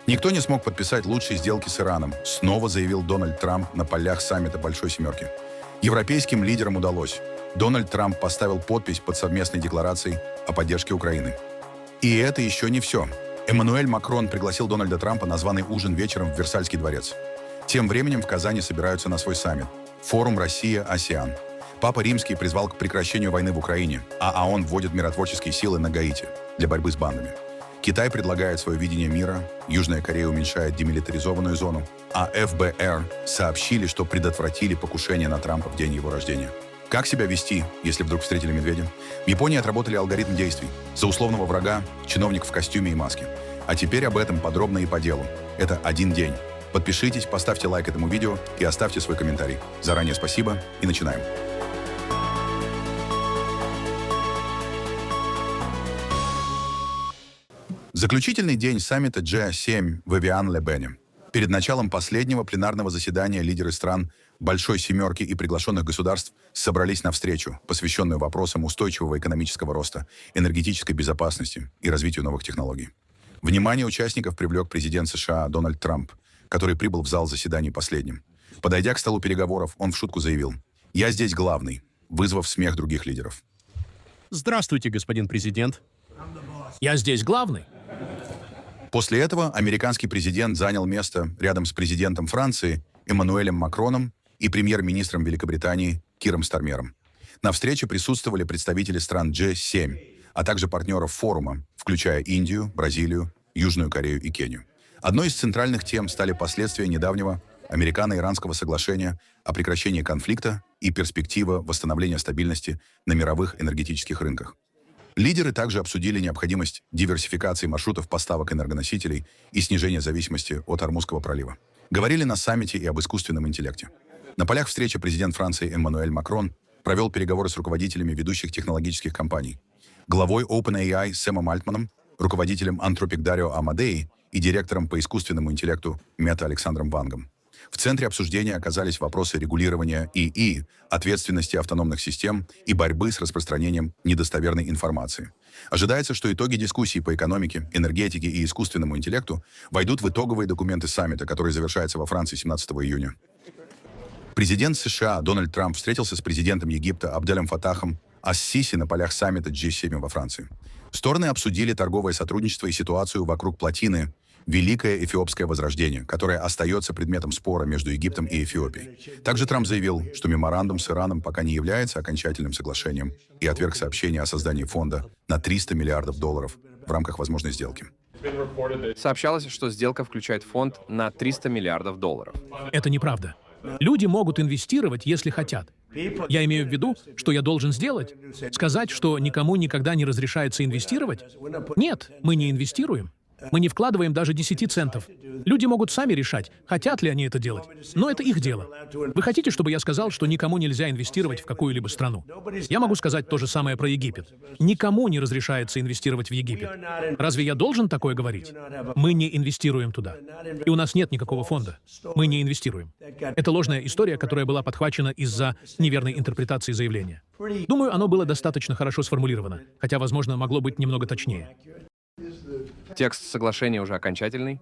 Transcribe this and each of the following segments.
Никто не смог подписать лучшие сделки с Ираном, снова заявил Дональд Трамп на полях саммита Большой Семерки. Европейским лидерам удалось. Дональд Трамп поставил подпись под совместной декларацией о поддержке Украины. И это еще не все. Эммануэль Макрон пригласил Дональда Трампа на званый ужин вечером в Версальский дворец. Тем временем в Казани собираются на свой саммит – форум «Россия-АСЕАН». Папа Римский призвал к прекращению войны в Украине, а ООН вводит миротворческие силы на Гаити для борьбы с бандами. Китай предлагает свое видение мира, Южная Корея уменьшает демилитаризованную зону, а ФБР сообщили, что предотвратили покушение на Трампа в день его рождения. Как себя вести, если вдруг встретили медведя? В Японии отработали алгоритм действий. За условного врага чиновник в костюме и маске. А теперь об этом подробно и по делу. Это один день. Подпишитесь, поставьте лайк этому видео и оставьте свой комментарий. Заранее спасибо и начинаем. Заключительный день саммита G7 в Эвиан-ле-Бене. Перед началом последнего пленарного заседания лидеры стран Большой Семерки и приглашенных государств собрались на встречу, посвященную вопросам устойчивого экономического роста, энергетической безопасности и развитию новых технологий. Внимание участников привлек президент США Дональд Трамп, который прибыл в зал заседаний последним. Подойдя к столу переговоров, он в шутку заявил: «Я здесь главный», вызвав смех других лидеров. Здравствуйте, господин президент. Я здесь главный. После этого американский президент занял место рядом с президентом Франции Эммануэлем Макроном и премьер-министром Великобритании Киром Стармером. На встрече присутствовали представители стран G7, а также партнеров форума, включая Индию, Бразилию, Южную Корею и Кению. Одной из центральных тем стали последствия недавнего американо-иранского соглашения о прекращении конфликта и перспектива восстановления стабильности на мировых энергетических рынках. Лидеры также обсудили необходимость диверсификации маршрутов поставок энергоносителей и снижения зависимости от Ормузского пролива. Говорили на саммите и об искусственном интеллекте. На полях встречи президент Франции Эммануэль Макрон провел переговоры с руководителями ведущих технологических компаний, главой OpenAI Сэмом Альтманом, руководителем Anthropic Дарио Амадеи и директором по искусственному интеллекту Мета Александром Вангом. В центре обсуждения оказались вопросы регулирования ИИ, ответственности автономных систем и борьбы с распространением недостоверной информации. Ожидается, что итоги дискуссий по экономике, энергетике и искусственному интеллекту войдут в итоговые документы саммита, который завершается во Франции 17 июня. Президент США Дональд Трамп встретился с президентом Египта Абделем Фатахом ас-Сиси на полях саммита G7 во Франции. Стороны обсудили торговое сотрудничество и ситуацию вокруг плотины «Великое эфиопское возрождение», которое остается предметом спора между Египтом и Эфиопией. Также Трамп заявил, что меморандум с Ираном пока не является окончательным соглашением и отверг сообщение о создании фонда на $300 миллиардов в рамках возможной сделки. Сообщалось, что сделка включает фонд на $300 миллиардов. Это неправда. Люди могут инвестировать, если хотят. Я имею в виду, что я должен сделать? Сказать, что никому никогда не разрешается инвестировать? Нет, мы не инвестируем. Мы не вкладываем даже 10 центов. Люди могут сами решать, хотят ли они это делать. Но это их дело. Вы хотите, чтобы я сказал, что никому нельзя инвестировать в какую-либо страну? Я могу сказать то же самое про Египет. Никому не разрешается инвестировать в Египет. Разве я должен такое говорить? Мы не инвестируем туда. И у нас нет никакого фонда. Мы не инвестируем. Это ложная история, которая была подхвачена из-за неверной интерпретации заявления. Думаю, оно было достаточно хорошо сформулировано, хотя, возможно, могло быть немного точнее. Текст соглашения уже окончательный?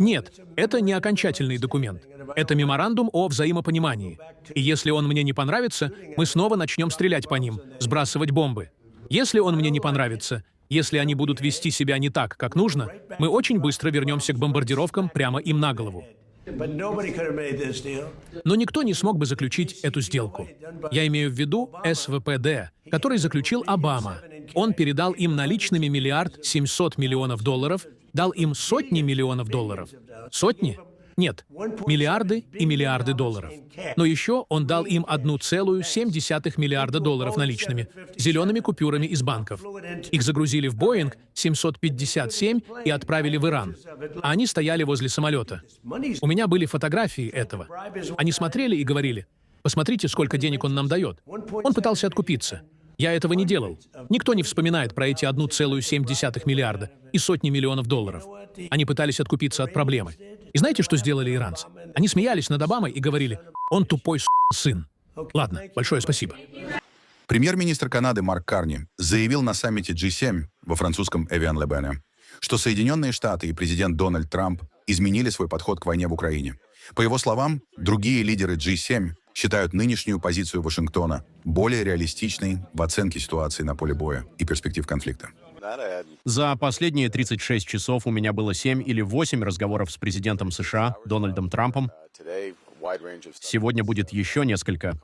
Нет, это не окончательный документ. Это меморандум о взаимопонимании. И если он мне не понравится, мы снова начнем стрелять по ним, сбрасывать бомбы. Если он мне не понравится, если они будут вести себя не так, как нужно, мы очень быстро вернемся к бомбардировкам прямо им на голову. Но никто не смог бы заключить эту сделку. Я имею в виду СВПД, который заключил Обама. Он передал им наличными $1 700 миллионов, дал им сотни миллионов долларов. Сотни? Нет, миллиарды и миллиарды долларов. Но еще он дал им $1,7 миллиарда наличными, зелеными купюрами из банков. Их загрузили в Боинг 757 и отправили в Иран. А они стояли возле самолета. У меня были фотографии этого. Они смотрели и говорили: «Посмотрите, сколько денег он нам дает». Он пытался откупиться. Я этого не делал. Никто не вспоминает про эти $1,7 миллиарда и сотни миллионов долларов. Они пытались откупиться от проблемы. И знаете, что сделали иранцы? Они смеялись над Обамой и говорили: «Он тупой сын». Ладно, большое спасибо. Премьер-министр Канады Марк Карни заявил на саммите G7 во французском Эвиан-ле-Бене, что Соединенные Штаты и президент Дональд Трамп изменили свой подход к войне в Украине. По его словам, другие лидеры G7 считают нынешнюю позицию Вашингтона более реалистичной в оценке ситуации на поле боя и перспектив конфликта. За последние 36 часов у меня было 7 или 8 разговоров с президентом США Дональдом Трампом. Сегодня будет еще несколько.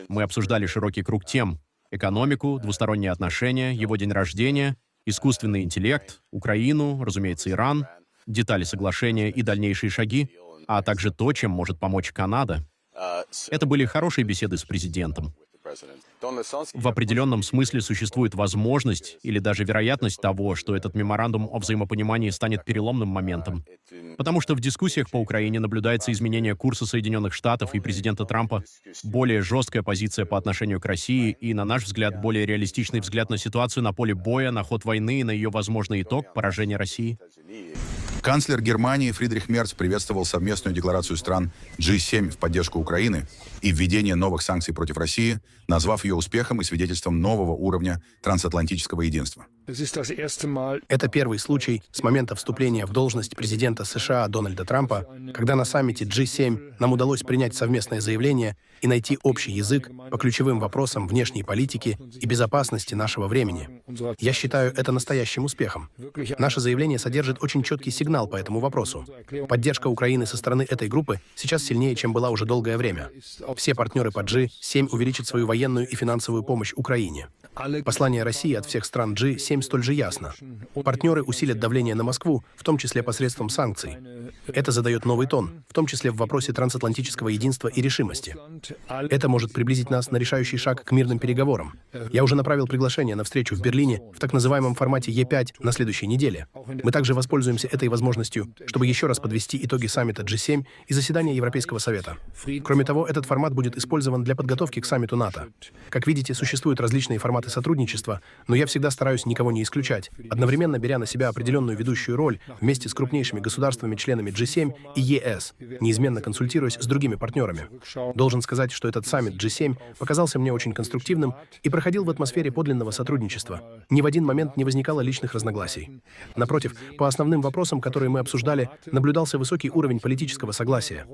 Мы обсуждали широкий круг тем: экономику, двусторонние отношения, его день рождения, искусственный интеллект, Украину, разумеется, Иран, детали соглашения и дальнейшие шаги, а также то, чем может помочь Канада. Это были хорошие беседы с президентом. В определенном смысле существует возможность или даже вероятность того, что этот меморандум о взаимопонимании станет переломным моментом. Потому что в дискуссиях по Украине наблюдается изменение курса Соединенных Штатов и президента Трампа, более жесткая позиция по отношению к России и, на наш взгляд, более реалистичный взгляд на ситуацию на поле боя, на ход войны и на ее возможный итог — поражение России. Канцлер Германии Фридрих Мерц приветствовал совместную декларацию стран G7 в поддержку Украины и введение новых санкций против России, назвав ее успехом и свидетельством нового уровня трансатлантического единства. Это первый случай с момента вступления в должность президента США Дональда Трампа, когда на саммите G7 нам удалось принять совместное заявление и найти общий язык по ключевым вопросам внешней политики и безопасности нашего времени. Я считаю это настоящим успехом. Наше заявление содержит очень четкий сигнал по этому вопросу. Поддержка Украины со стороны этой группы сейчас сильнее, чем была уже долгое время. Все партнеры по G7 увеличат свою военную и финансовую помощь Украине. Послание России от всех стран G7 столь же ясно. Партнеры усилят давление на Москву, в том числе посредством санкций. Это задает новый тон, в том числе в вопросе трансатлантического единства и решимости. Это может приблизить нас на решающий шаг к мирным переговорам. Я уже направил приглашение на встречу в Берлине в так называемом формате Е5 на следующей неделе. Мы также воспользуемся этой возможностью, чтобы еще раз подвести итоги саммита G7 и заседания Европейского совета. Кроме того, этот формат будет использован для подготовки к саммиту НАТО. Как видите, существуют различные форматы сотрудничества, но я всегда стараюсь никого не исключать, одновременно беря на себя определенную ведущую роль вместе с крупнейшими государствами-членами G7 и ЕС, неизменно консультируясь с другими партнерами. Должен сказать, что этот саммит G7 показался мне очень конструктивным и проходил в атмосфере подлинного сотрудничества. Ни в один момент не возникало личных разногласий. Напротив, по основным вопросам, которые мы обсуждали, наблюдался высокий уровень политического согласия.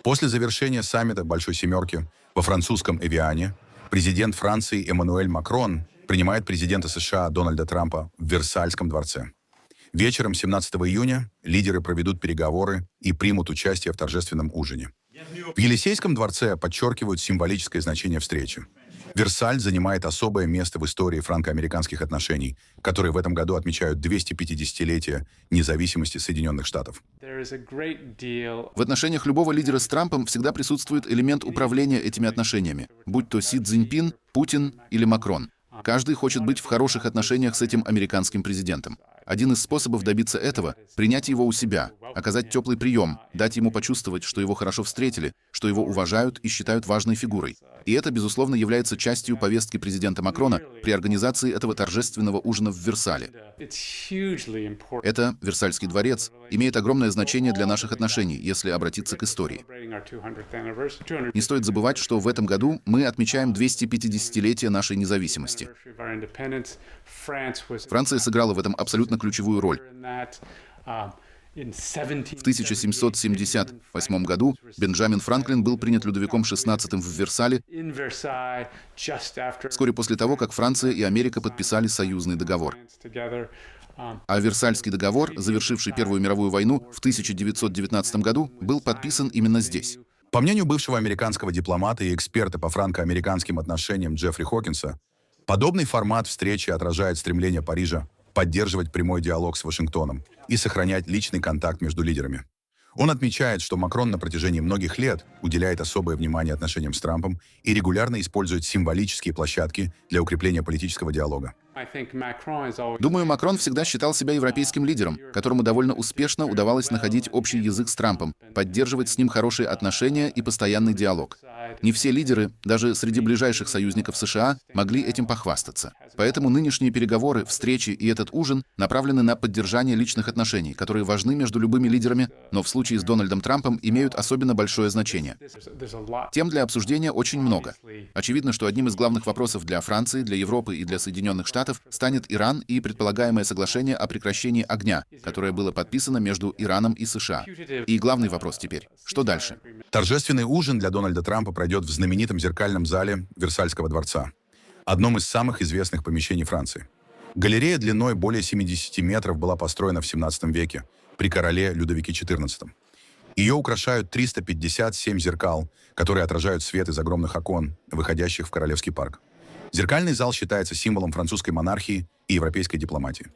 После завершения саммита Большой Семерки во французском Эвиане президент Франции Эммануэль Макрон принимает президента США Дональда Трампа в Версальском дворце. Вечером 17 июня лидеры проведут переговоры и примут участие в торжественном ужине. В Елисейском дворце подчеркивают символическое значение встречи. Версаль занимает особое место в истории франко-американских отношений, которые в этом году отмечают 250-летие независимости Соединенных Штатов. В отношениях любого лидера с Трампом всегда присутствует элемент управления этими отношениями, будь то Си Цзиньпин, Путин или Макрон. Каждый хочет быть в хороших отношениях с этим американским президентом. Один из способов добиться этого — принять его у себя, оказать теплый прием, дать ему почувствовать, что его хорошо встретили, что его уважают и считают важной фигурой. И это, безусловно, является частью повестки президента Макрона при организации этого торжественного ужина в Версале. Это Версальский дворец имеет огромное значение для наших отношений, если обратиться к истории. Не стоит забывать, что в этом году мы отмечаем 250-летие нашей независимости. Франция сыграла в этом абсолютно ключевую роль. В 1778 году Бенджамин Франклин был принят Людовиком XVI в Версале вскоре после того, как Франция и Америка подписали союзный договор. А Версальский договор, завершивший Первую мировую войну в 1919 году, был подписан именно здесь. По мнению бывшего американского дипломата и эксперта по франко-американским отношениям Джеффри Хокинса, подобный формат встречи отражает стремление Парижа поддерживать прямой диалог с Вашингтоном и сохранять личный контакт между лидерами. Он отмечает, что Макрон на протяжении многих лет уделяет особое внимание отношениям с Трампом и регулярно использует символические площадки для укрепления политического диалога. Думаю, Макрон всегда считал себя европейским лидером, которому довольно успешно удавалось находить общий язык с Трампом, поддерживать с ним хорошие отношения и постоянный диалог. Не все лидеры, даже среди ближайших союзников США, могли этим похвастаться. Поэтому нынешние переговоры, встречи и этот ужин направлены на поддержание личных отношений, которые важны между любыми лидерами, но в случае с Дональдом Трампом имеют особенно большое значение. Тем для обсуждения очень много. Очевидно, что одним из главных вопросов для Франции, для Европы и для Соединенных Штатов Штатов станет Иран и предполагаемое соглашение о прекращении огня, которое было подписано между Ираном и США. И главный вопрос теперь, что дальше? Торжественный ужин для Дональда Трампа пройдет в знаменитом зеркальном зале Версальского дворца, одном из самых известных помещений Франции. Галерея длиной более 70 метров была построена в 17 веке при короле Людовике XIV. Ее украшают 357 зеркал, которые отражают свет из огромных окон, выходящих в Королевский парк. Зеркальный зал считается символом французской монархии и европейской дипломатии.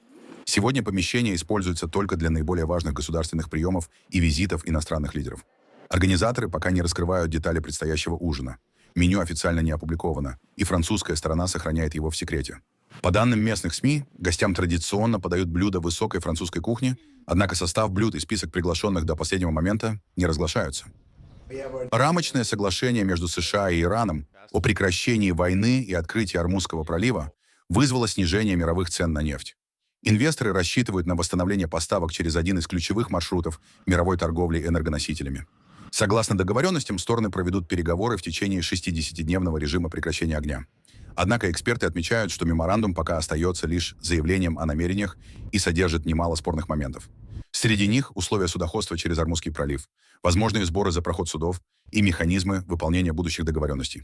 Сегодня помещение используется только для наиболее важных государственных приемов и визитов иностранных лидеров. Организаторы пока не раскрывают детали предстоящего ужина. Меню официально не опубликовано, и французская сторона сохраняет его в секрете. По данным местных СМИ, гостям традиционно подают блюда высокой французской кухни, однако состав блюд и список приглашенных до последнего момента не разглашаются. Рамочное соглашение между США и Ираном о прекращении войны и открытии Ормузского пролива вызвало снижение мировых цен на нефть. Инвесторы рассчитывают на восстановление поставок через один из ключевых маршрутов мировой торговли энергоносителями. Согласно договоренностям, стороны проведут переговоры в течение 60-дневного режима прекращения огня. Однако эксперты отмечают, что меморандум пока остается лишь заявлением о намерениях и содержит немало спорных моментов. Среди них условия судоходства через Ормузский пролив, возможные сборы за проход судов и механизмы выполнения будущих договоренностей.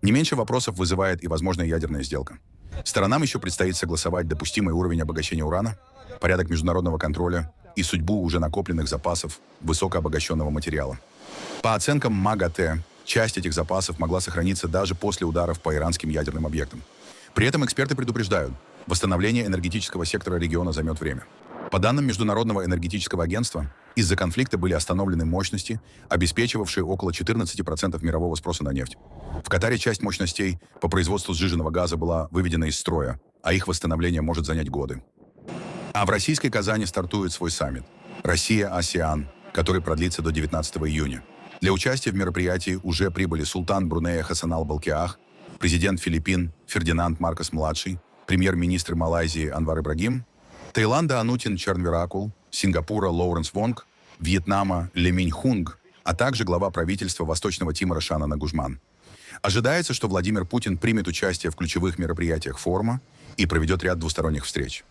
Не меньше вопросов вызывает и возможная ядерная сделка. Сторонам еще предстоит согласовать допустимый уровень обогащения урана, порядок международного контроля и судьбу уже накопленных запасов высокообогащенного материала. По оценкам МАГАТЭ, часть этих запасов могла сохраниться даже после ударов по иранским ядерным объектам. При этом эксперты предупреждают, восстановление энергетического сектора региона займет время. По данным Международного энергетического агентства, из-за конфликта были остановлены мощности, обеспечивавшие около 14% мирового спроса на нефть. В Катаре часть мощностей по производству сжиженного газа была выведена из строя, а их восстановление может занять годы. А в российской Казани стартует свой саммит «Россия-АСЕАН», который продлится до 19 июня. Для участия в мероприятии уже прибыли султан Брунея Хасан аль-Болкиах, президент Филиппин Фердинанд Маркос-младший, премьер-министр Малайзии Анвар Ибрагим, Таиланда Анутин Чарнвиракул, Сингапура Лоуренс Вонг, Вьетнама Ле Минь Хунг, а также глава правительства Восточного Тимора Шанана Гужман. Ожидается, что Владимир Путин примет участие в ключевых мероприятиях форума и проведет ряд двусторонних встреч.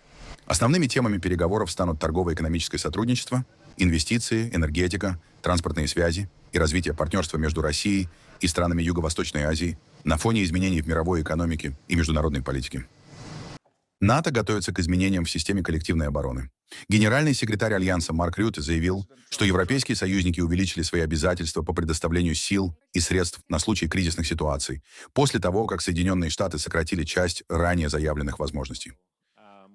Основными темами переговоров станут торгово-экономическое сотрудничество, инвестиции, энергетика, транспортные связи и развитие партнерства между Россией и странами Юго-Восточной Азии на фоне изменений в мировой экономике и международной политике. НАТО готовится к изменениям в системе коллективной обороны. Генеральный секретарь Альянса Марк Рютте заявил, что европейские союзники увеличили свои обязательства по предоставлению сил и средств на случай кризисных ситуаций, после того, как Соединенные Штаты сократили часть ранее заявленных возможностей.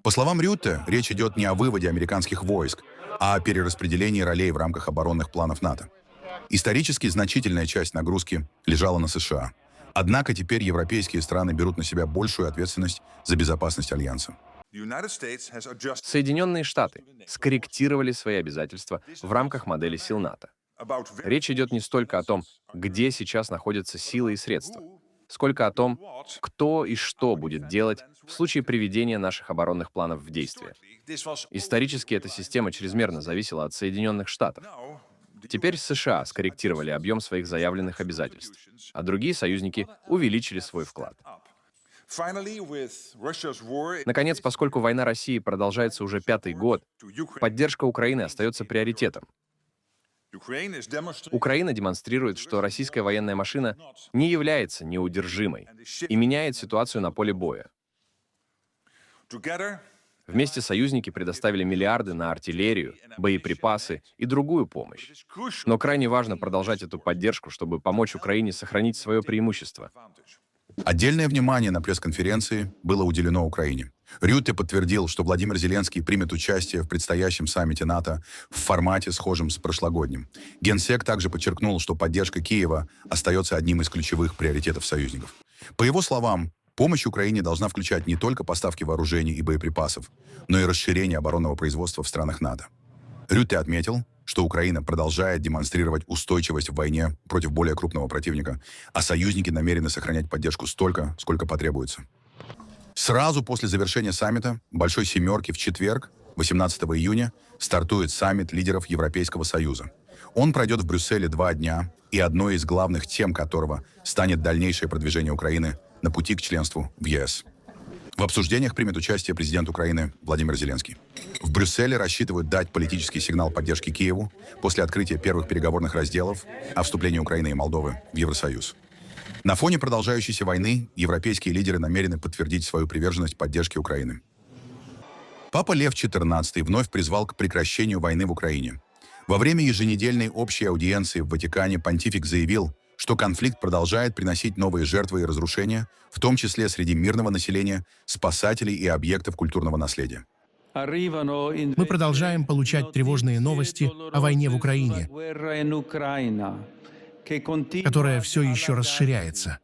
По словам Рютте, речь идет не о выводе американских войск, а о перераспределении ролей в рамках оборонных планов НАТО. Исторически значительная часть нагрузки лежала на США. Однако теперь европейские страны берут на себя большую ответственность за безопасность Альянса. Соединенные Штаты скорректировали свои обязательства в рамках модели сил НАТО. Речь идет не столько о том, где сейчас находятся силы и средства, сколько о том, кто и что будет делать в случае приведения наших оборонных планов в действие. Исторически эта система чрезмерно зависела от Соединенных Штатов. Теперь США скорректировали объем своих заявленных обязательств, а другие союзники увеличили свой вклад. Наконец, поскольку война России продолжается уже 5-й год, поддержка Украины остается приоритетом. Украина демонстрирует, что российская военная машина не является неудержимой и меняет ситуацию на поле боя. Вместе союзники предоставили миллиарды на артиллерию, боеприпасы и другую помощь. Но крайне важно продолжать эту поддержку, чтобы помочь Украине сохранить свое преимущество. Отдельное внимание на пресс-конференции было уделено Украине. Рютте подтвердил, что Владимир Зеленский примет участие в предстоящем саммите НАТО в формате, схожем с прошлогодним. Генсек также подчеркнул, что поддержка Киева остается одним из ключевых приоритетов союзников. По его словам, помощь Украине должна включать не только поставки вооружений и боеприпасов, но и расширение оборонного производства в странах НАТО. Рютте отметил, что Украина продолжает демонстрировать устойчивость в войне против более крупного противника, а союзники намерены сохранять поддержку столько, сколько потребуется. Сразу после завершения саммита «Большой семерки» в четверг, 18 июня, стартует саммит лидеров Европейского Союза. Он пройдет в Брюсселе 2 дня, и одной из главных тем которого станет дальнейшее продвижение Украины на пути к членству в ЕС. В обсуждениях примет участие президент Украины Владимир Зеленский. В Брюсселе рассчитывают дать политический сигнал поддержки Киеву после открытия первых переговорных разделов о вступлении Украины и Молдовы в Евросоюз. На фоне продолжающейся войны европейские лидеры намерены подтвердить свою приверженность поддержке Украины. Папа Лев XIV вновь призвал к прекращению войны в Украине. Во время еженедельной общей аудиенции в Ватикане понтифик заявил, что конфликт продолжает приносить новые жертвы и разрушения, в том числе среди мирного населения, спасателей и объектов культурного наследия. Мы продолжаем получать тревожные новости о войне в Украине, которая все еще расширяется.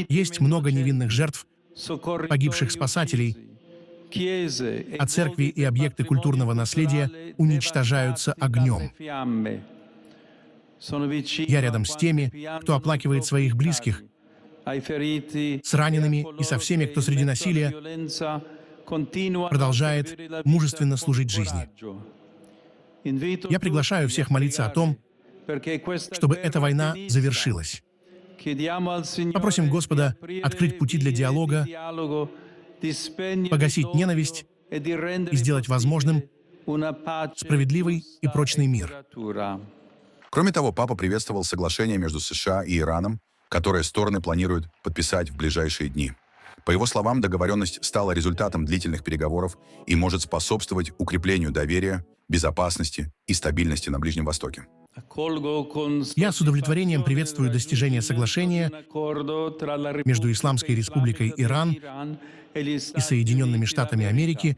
Есть много невинных жертв, погибших спасателей, а церкви и объекты культурного наследия уничтожаются огнем. Я рядом с теми, кто оплакивает своих близких, с ранеными и со всеми, кто среди насилия продолжает мужественно служить жизни. Я приглашаю всех молиться о том, чтобы эта война завершилась. Попросим Господа открыть пути для диалога, погасить ненависть и сделать возможным справедливый и прочный мир. Кроме того, папа приветствовал соглашение между США и Ираном, которое стороны планируют подписать в ближайшие дни. По его словам, договоренность стала результатом длительных переговоров и может способствовать укреплению доверия, безопасности и стабильности на Ближнем Востоке. Я с удовлетворением приветствую достижение соглашения между Исламской Республикой Иран и Соединенными Штатами Америки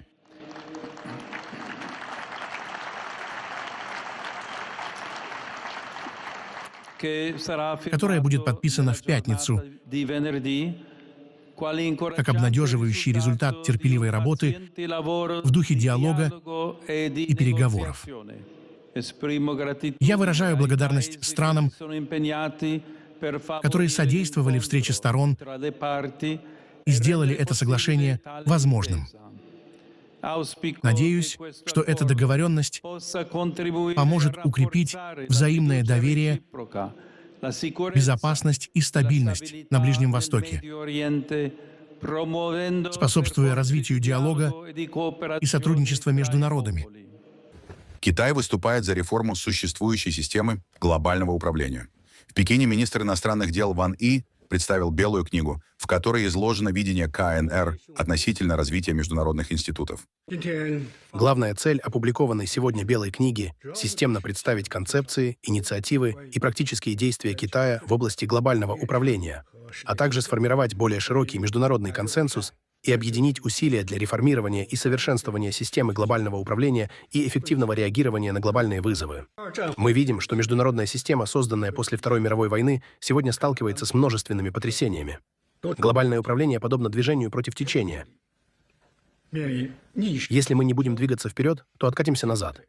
которое будет подписано в пятницу, как обнадеживающий результат терпеливой работы в духе диалога и переговоров. Я выражаю благодарность странам, которые содействовали встрече сторон и сделали это соглашение возможным. Надеюсь, что эта договоренность поможет укрепить взаимное доверие, безопасность и стабильность на Ближнем Востоке, способствуя развитию диалога и сотрудничества между народами. Китай выступает за реформу существующей системы глобального управления. В Пекине министр иностранных дел Ван И представил Белую книгу, в которой изложено видение КНР относительно развития международных институтов. Главная цель опубликованной сегодня Белой книги — системно представить концепции, инициативы и практические действия Китая в области глобального управления, а также сформировать более широкий международный консенсус и объединить усилия для реформирования и совершенствования системы глобального управления и эффективного реагирования на глобальные вызовы. Мы видим, что международная система, созданная после Второй мировой войны, сегодня сталкивается с множественными потрясениями. Глобальное управление подобно движению против течения. Если мы не будем двигаться вперед, то откатимся назад.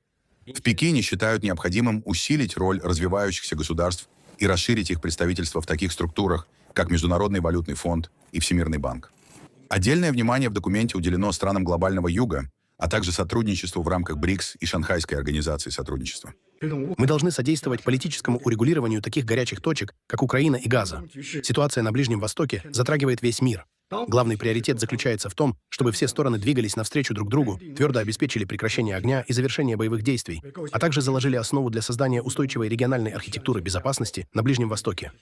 В Пекине считают необходимым усилить роль развивающихся государств и расширить их представительство в таких структурах, как Международный валютный фонд и Всемирный банк. Отдельное внимание в документе уделено странам глобального юга, а также сотрудничеству в рамках БРИКС и Шанхайской организации сотрудничества. Мы должны содействовать политическому урегулированию таких горячих точек, как Украина и Газа. Ситуация на Ближнем Востоке затрагивает весь мир. Главный приоритет заключается в том, чтобы все стороны двигались навстречу друг другу, твердо обеспечили прекращение огня и завершение боевых действий, а также заложили основу для создания устойчивой региональной архитектуры безопасности на Ближнем Востоке.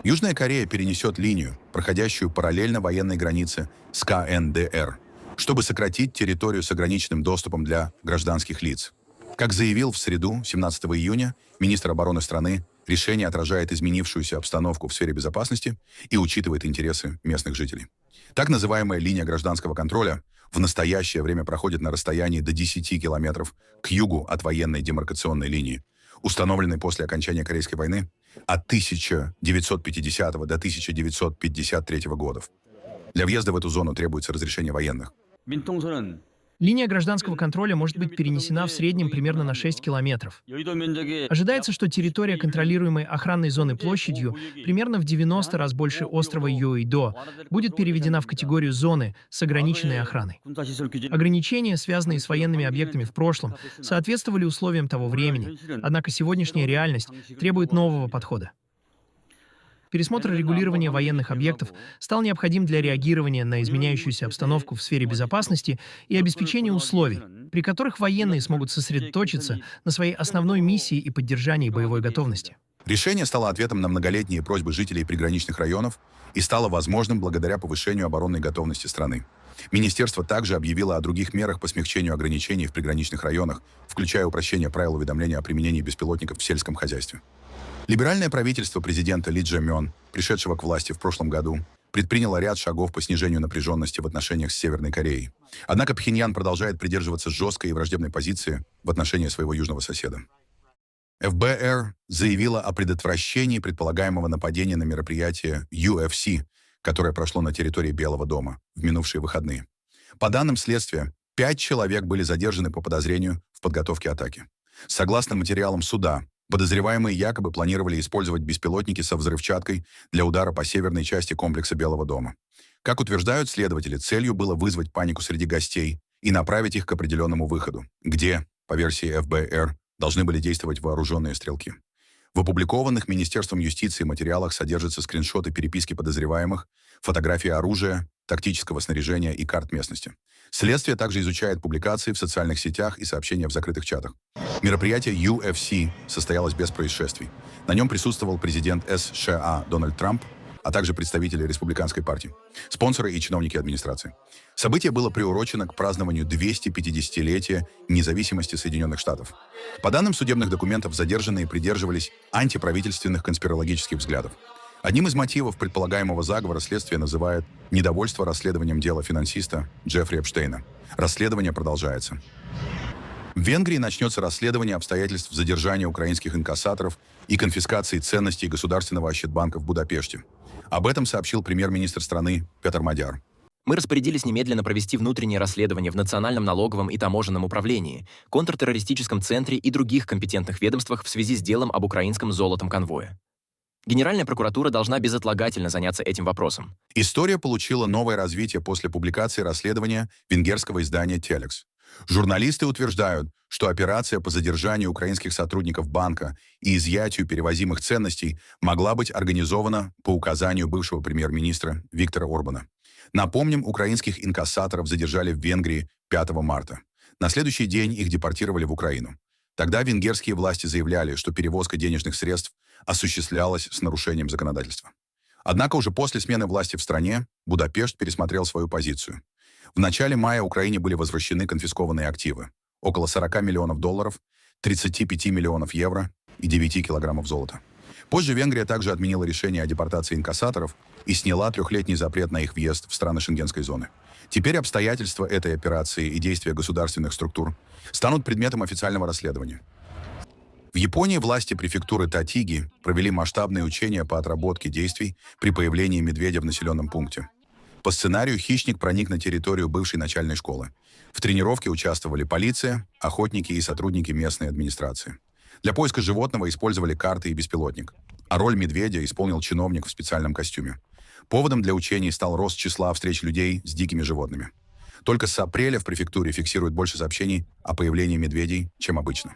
Южная Корея перенесет линию, проходящую параллельно военной границе с КНДР, чтобы сократить территорию с ограниченным доступом для гражданских лиц. Как заявил в среду, 17 июня, министр обороны страны, решение отражает изменившуюся обстановку в сфере безопасности и учитывает интересы местных жителей. Так называемая линия гражданского контроля в настоящее время проходит на расстоянии до 10 километров к югу от военной демаркационной линии, установленной после окончания Корейской войны от 1950 до 1953 годов. Для въезда в эту зону требуется разрешение военных. Линия гражданского контроля может быть перенесена в среднем примерно на 6 километров. Ожидается, что территория, контролируемой охранной зоны площадью, примерно в 90 раз больше острова Йоидо, будет переведена в категорию зоны с ограниченной охраной. Ограничения, связанные с военными объектами в прошлом, соответствовали условиям того времени, однако сегодняшняя реальность требует нового подхода. Пересмотр регулирования военных объектов стал необходим для реагирования на изменяющуюся обстановку в сфере безопасности и обеспечения условий, при которых военные смогут сосредоточиться на своей основной миссии и поддержании боевой готовности. Решение стало ответом на многолетние просьбы жителей приграничных районов и стало возможным благодаря повышению оборонной готовности страны. Министерство также объявило о других мерах по смягчению ограничений в приграничных районах, включая упрощение правил уведомления о применении беспилотников в сельском хозяйстве. Либеральное правительство президента Ли Чжэ-мён, пришедшего к власти в прошлом году, предприняло ряд шагов по снижению напряженности в отношениях с Северной Кореей. Однако Пхеньян продолжает придерживаться жесткой и враждебной позиции в отношении своего южного соседа. ФБР заявила о предотвращении предполагаемого нападения на мероприятие UFC, которое прошло на территории Белого дома в минувшие выходные. По данным следствия, 5 человек были задержаны по подозрению в подготовке атаки. Согласно материалам суда, подозреваемые якобы планировали использовать беспилотники со взрывчаткой для удара по северной части комплекса Белого дома. Как утверждают следователи, целью было вызвать панику среди гостей и направить их к определенному выходу, где, по версии ФБР, должны были действовать вооруженные стрелки. В опубликованных Министерством юстиции материалах содержатся скриншоты переписки подозреваемых, фотографии оружия, тактического снаряжения и карт местности. Следствие также изучает публикации в социальных сетях и сообщения в закрытых чатах. Мероприятие UFC состоялось без происшествий. На нем присутствовал президент США Дональд Трамп, а также представители республиканской партии, спонсоры и чиновники администрации. Событие было приурочено к празднованию 250-летия независимости Соединенных Штатов. По данным судебных документов, задержанные придерживались антиправительственных конспирологических взглядов. Одним из мотивов предполагаемого заговора следствие называет недовольство расследованием дела финансиста Джеффри Эпштейна. Расследование продолжается. В Венгрии начнется расследование обстоятельств задержания украинских инкассаторов и конфискации ценностей Государственного Ощадбанка в Будапеште. Об этом сообщил премьер-министр страны Петр Мадяр. Мы распорядились немедленно провести внутреннее расследование в Национальном налоговом и таможенном управлении, контртеррористическом центре и других компетентных ведомствах в связи с делом об украинском золотом конвое. Генеральная прокуратура должна безотлагательно заняться этим вопросом. История получила новое развитие после публикации расследования венгерского издания «Телекс». Журналисты утверждают, что операция по задержанию украинских сотрудников банка и изъятию перевозимых ценностей могла быть организована по указанию бывшего премьер-министра Виктора Орбана. Напомним, украинских инкассаторов задержали в Венгрии 5 марта. На следующий день их депортировали в Украину. Тогда венгерские власти заявляли, что перевозка денежных средств осуществлялась с нарушением законодательства. Однако уже после смены власти в стране Будапешт пересмотрел свою позицию. В начале мая Украине были возвращены конфискованные активы – около 40 миллионов долларов, 35 миллионов евро и 9 килограммов золота. Позже Венгрия также отменила решение о депортации инкассаторов и сняла 3-летний запрет на их въезд в страны Шенгенской зоны. Теперь обстоятельства этой операции и действия государственных структур станут предметом официального расследования. В Японии власти префектуры Татиги провели масштабные учения по отработке действий при появлении медведя в населенном пункте. По сценарию хищник проник на территорию бывшей начальной школы. В тренировке участвовали полиция, охотники и сотрудники местной администрации. Для поиска животного использовали карты и беспилотник, а роль медведя исполнил чиновник в специальном костюме. Поводом для учений стал рост числа встреч людей с дикими животными. Только с апреля в префектуре фиксируют больше сообщений о появлении медведей, чем обычно.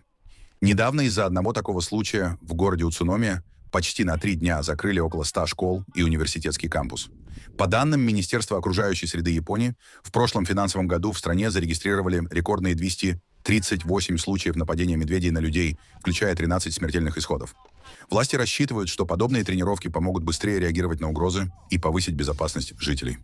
Недавно из-за одного такого случая в городе Уцуномия почти на 3 дня закрыли около 100 школ и университетский кампус. По данным Министерства окружающей среды Японии, в прошлом финансовом году в стране зарегистрировали рекордные 238 случаев нападения медведей на людей, включая 13 смертельных исходов. Власти рассчитывают, что подобные тренировки помогут быстрее реагировать на угрозы и повысить безопасность жителей.